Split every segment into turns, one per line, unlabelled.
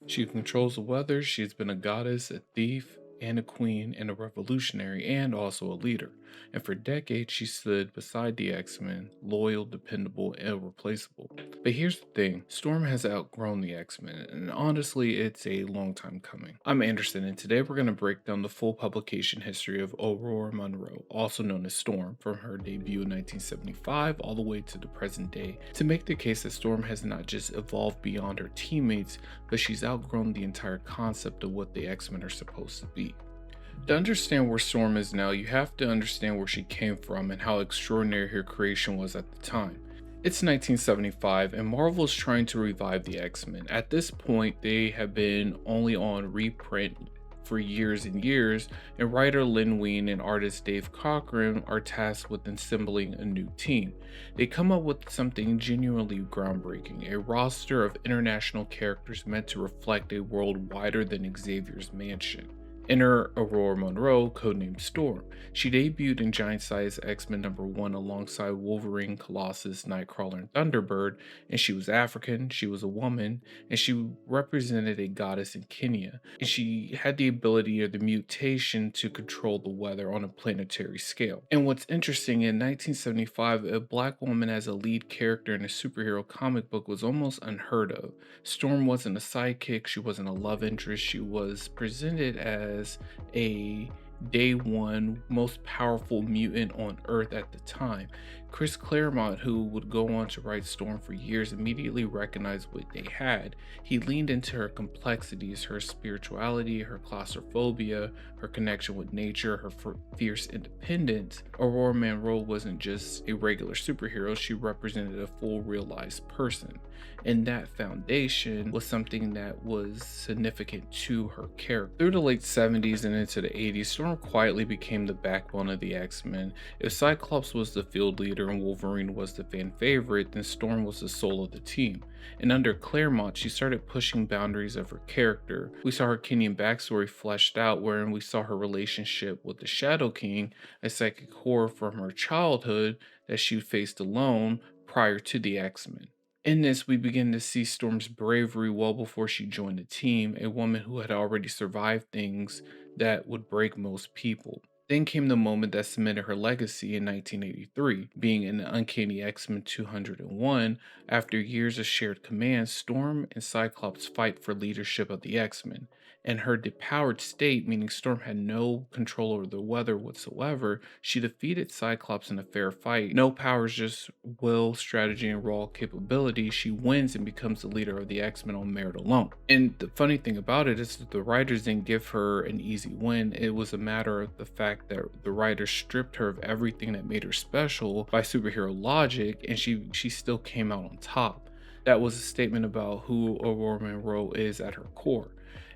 She controls the weather. She's been a goddess, a thief, and a queen, and a revolutionary, and also a leader. And for decades, she stood beside the X Men, loyal, dependable, and irreplaceable. But here's the thing, Storm has outgrown the X Men, and honestly, it's a long time coming. I'm Anderson, and today we're going to break down the full publication history of Aurora Monroe, also known as Storm, from her debut in 1975 all the way to the present day, to make the case that Storm has not just evolved beyond her teammates, but she's outgrown the entire concept of what the X Men are supposed to be. To understand where Storm is now, you have to understand where she came from and how extraordinary her creation was at the time. It's 1975, and Marvel is trying to revive the X Men. At this point, they have been only on reprint for years and years, and writer Lynn Wein and artist Dave Cockrum are tasked with assembling a new team. They come up with something genuinely groundbreaking, a roster of international characters meant to reflect a world wider than Xavier's mansion. Enter Aurora Monroe, codenamed Storm. She debuted in Giant Size X-Men #1 alongside Wolverine, Colossus, Nightcrawler, and Thunderbird, and she was African, she was a woman, and she represented a goddess in Kenya. And she had the ability or the mutation to control the weather on a planetary scale. And what's interesting, in 1975, a black woman as a lead character in a superhero comic book was almost unheard of. Storm wasn't a sidekick, she wasn't a love interest, she was presented as a day one most powerful mutant on Earth at the time. Chris Claremont, who would go on to write Storm for years, immediately recognized what they had. He leaned into her complexities, her spirituality, her claustrophobia, her connection with nature, her fierce independence. Aurora Monroe wasn't just a regular superhero, she represented a full realized person. And that foundation was something that was significant to her character. Through the late 70s and into the 80s, Storm quietly became the backbone of the X-Men. If Cyclops was the field leader and Wolverine was the fan favorite, then Storm was the soul of the team. And under Claremont, she started pushing boundaries of her character. We saw her Kenyan backstory fleshed out, wherein we saw her relationship with the Shadow King, a psychic horror from her childhood that she faced alone prior to the X-Men. In this, we begin to see Storm's bravery well before she joined the team, a woman who had already survived things that would break most people. Then came the moment that cemented her legacy in 1983, being in the Uncanny X-Men 201. After years of shared command, Storm and Cyclops fight for leadership of the X-Men. In her depowered state, meaning Storm had no control over the weather whatsoever, she defeated Cyclops in a fair fight. No powers, just will, strategy, and raw capability. She wins and becomes the leader of the X-Men on merit alone. And the funny thing about it is that the writers didn't give her an easy win. It was a matter of the fact that the writers stripped her of everything that made her special by superhero logic, and she still came out on top. That was a statement about who Aurora Monroe is at her core.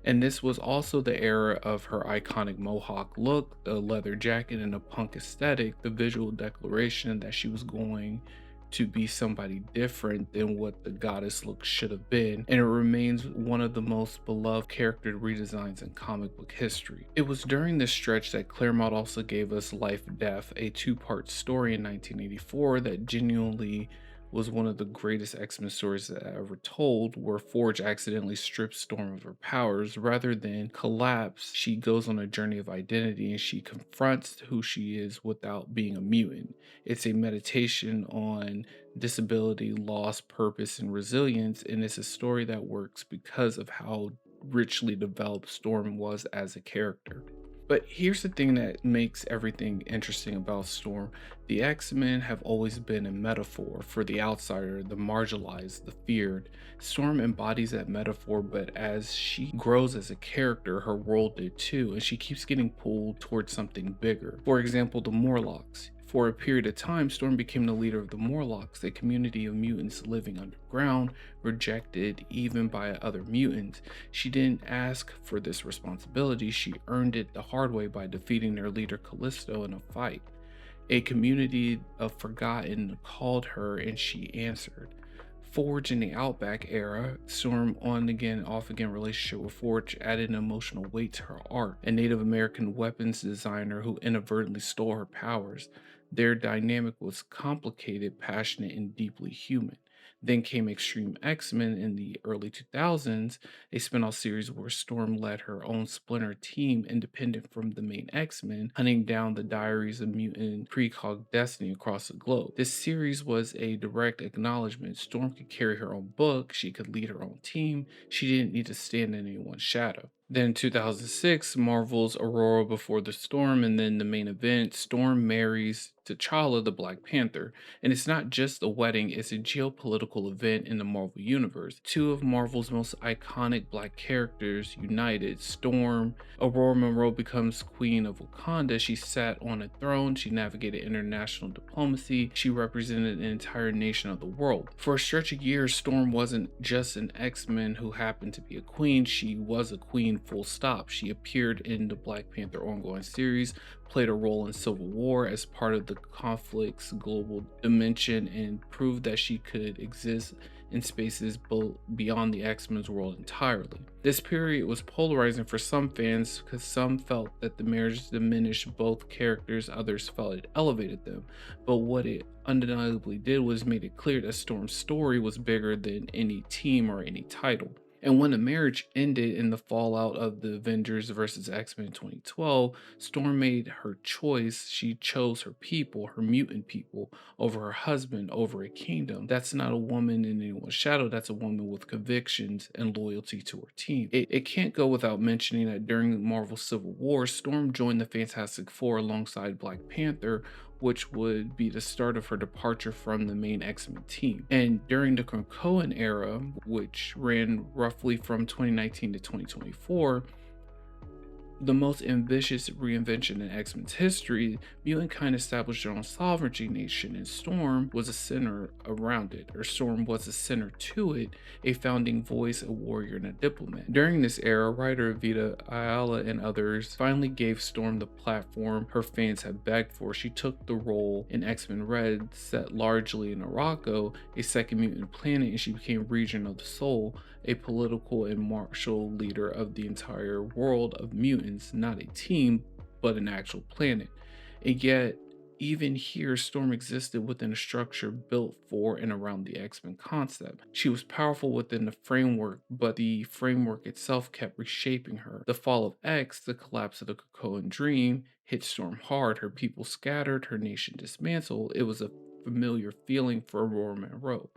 And this was also the era of her iconic mohawk look, the leather jacket, and a punk aesthetic, the visual declaration that she was going to be somebody different than what the goddess look should have been, and it remains one of the most beloved character redesigns in comic book history. It was during this stretch that Claremont also gave us Life Death, a two-part story in 1984 that genuinely was one of the greatest X-Men stories that I ever told, where Forge accidentally strips Storm of her powers. Rather than collapse, she goes on a journey of identity and she confronts who she is without being a mutant. It's a meditation on disability, loss, purpose, and resilience, and it's a story that works because of how richly developed Storm was as a character. But here's the thing that makes everything interesting about Storm. The X-Men have always been a metaphor for the outsider, the marginalized, the feared. Storm embodies that metaphor, but as she grows as a character, her world did too, and she keeps getting pulled towards something bigger. For example, the Morlocks. For a period of time, Storm became the leader of the Morlocks, a community of mutants living underground, rejected even by other mutants. She didn't ask for this responsibility, she earned it the hard way by defeating their leader Callisto in a fight. A community of forgotten called her and she answered. Forge in the Outback era, Storm on again, off again relationship with Forge added an emotional weight to her art. A Native American weapons designer who inadvertently stole her powers. Their dynamic was complicated, passionate, and deeply human. Then came Extreme X-Men in the early 2000s, a spin-off series where Storm led her own splinter team independent from the main X-Men, hunting down the diaries of mutant precog destiny across the globe. This series was a direct acknowledgement. Storm could carry her own book, she could lead her own team, she didn't need to stand in anyone's shadow. Then in 2006, Marvel's Aurora Before the Storm, and then the main event, Storm marries T'Challa, the Black Panther. And it's not just a wedding, it's a geopolitical event in the Marvel Universe. Two of Marvel's most iconic black characters united. Storm, Aurora Monroe becomes Queen of Wakanda. She sat on a throne, she navigated international diplomacy, she represented an entire nation of the world. For a stretch of years, Storm wasn't just an X-Men who happened to be a queen, she was a queen full stop. She appeared in the Black Panther ongoing series, played a role in Civil War as part of the conflict's global dimension, and proved that she could exist in spaces beyond the X-Men's world entirely. This period was polarizing for some fans because some felt that the marriage diminished both characters, others felt it elevated them. But what it undeniably did was made it clear that Storm's story was bigger than any team or any title. And when the marriage ended in the fallout of the Avengers vs. X-Men in 2012, Storm made her choice. She chose her people, her mutant people, over her husband, over a kingdom. That's not a woman in anyone's shadow. That's a woman with convictions and loyalty to her team. It can't go without mentioning that during Marvel's Civil War, Storm joined the Fantastic Four alongside Black Panther, which would be the start of her departure from the main X-Men team. And during the Krakoan era, which ran roughly from 2019 to 2024, the most ambitious reinvention in X-Men's history, Mutant established their own sovereignty nation, and Storm was a center around it, or Storm was a center to it, a founding voice, a warrior, and a diplomat. During this era, writer Vita Ayala and others finally gave Storm the platform her fans had begged for. She took the role in X-Men Red, set largely in Morocco, a second mutant planet, and she became Regent of the Soul, a political and martial leader of the entire world of mutants, not a team, but an actual planet. And yet, even here, Storm existed within a structure built for and around the X-Men concept. She was powerful within the framework, but the framework itself kept reshaping her. The fall of X, the collapse of the Krakoan dream, hit Storm hard. Her people scattered, her nation dismantled. It was a familiar feeling for Aurora Monroe,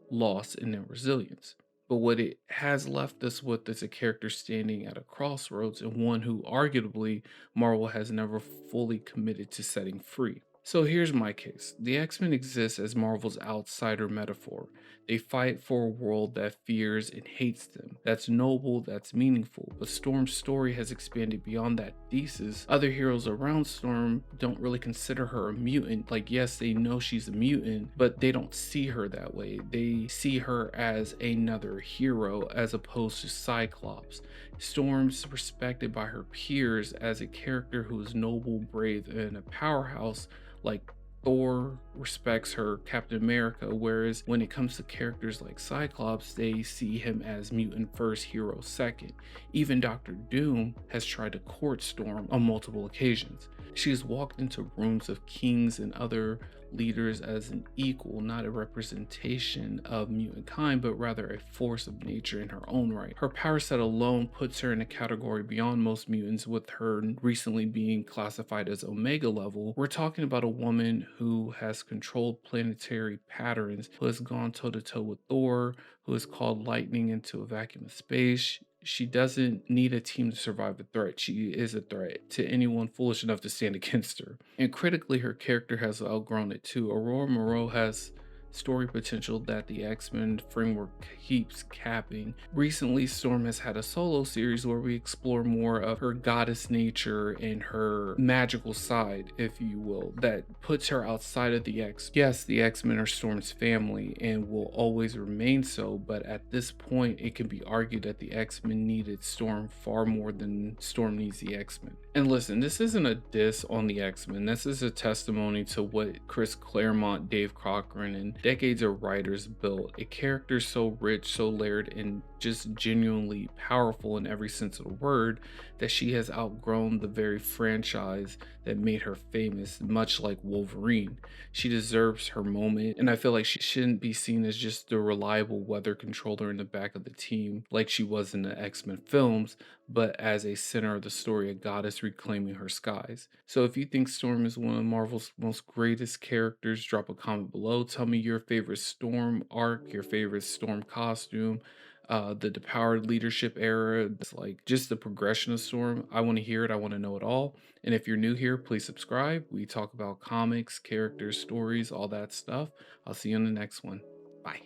loss and then resilience. But what it has left us with is a character standing at a crossroads, and one who arguably Marvel has never fully committed to setting free. So here's my case. The X-Men exist as Marvel's outsider metaphor. They fight for a world that fears and hates them. That's noble, that's meaningful. But Storm's story has expanded beyond that thesis. Other heroes around Storm don't really consider her a mutant. Like, yes, they know she's a mutant, but they don't see her that way. They see her as another hero as opposed to Cyclops. Storm's respected by her peers as a character who is noble, brave, and a powerhouse, like Thor respects her, Captain America, whereas when it comes to characters like Cyclops, they see him as mutant first, hero second. Even Doctor Doom has tried to court Storm on multiple occasions. She has walked into rooms of kings and other leaders as an equal, not a representation of mutant kind, but rather a force of nature in her own right. Her power set alone puts her in a category beyond most mutants, with her recently being classified as Omega level. We're talking about a woman who has controlled planetary patterns, who has gone toe to toe with Thor, who has called lightning into a vacuum of space. She doesn't need a team to survive the threat. She is a threat to anyone foolish enough to stand against her. And critically, her character has outgrown it too. Aurora Monroe has story potential that the X-Men framework keeps capping. Recently, Storm has had a solo series where we explore more of her goddess nature and her magical side, if you will, that puts her outside of the X. Yes, the X-Men are Storm's family and will always remain so, but at this point, it can be argued that the X-Men needed Storm far more than Storm needs the X-Men. And listen, this isn't a diss on the X-Men. This is a testimony to what Chris Claremont, Dave Cockrum, and decades of writers built. A character so rich, so layered, and just genuinely powerful in every sense of the word, that she has outgrown the very franchise that made her famous, much like Wolverine. She deserves her moment, and I feel like she shouldn't be seen as just the reliable weather controller in the back of the team like she was in the X-Men films, but as a center of the story, a goddess reclaiming her skies. So if you think Storm is one of Marvel's most greatest characters, drop a comment below. Tell me your favorite Storm arc, your favorite Storm costume, the depowered leadership era, like just the progression of Storm. I want to hear it. I want to know it all. And if you're new here, please subscribe. We talk about comics, characters, stories, all that stuff. I'll see you in the next one. Bye.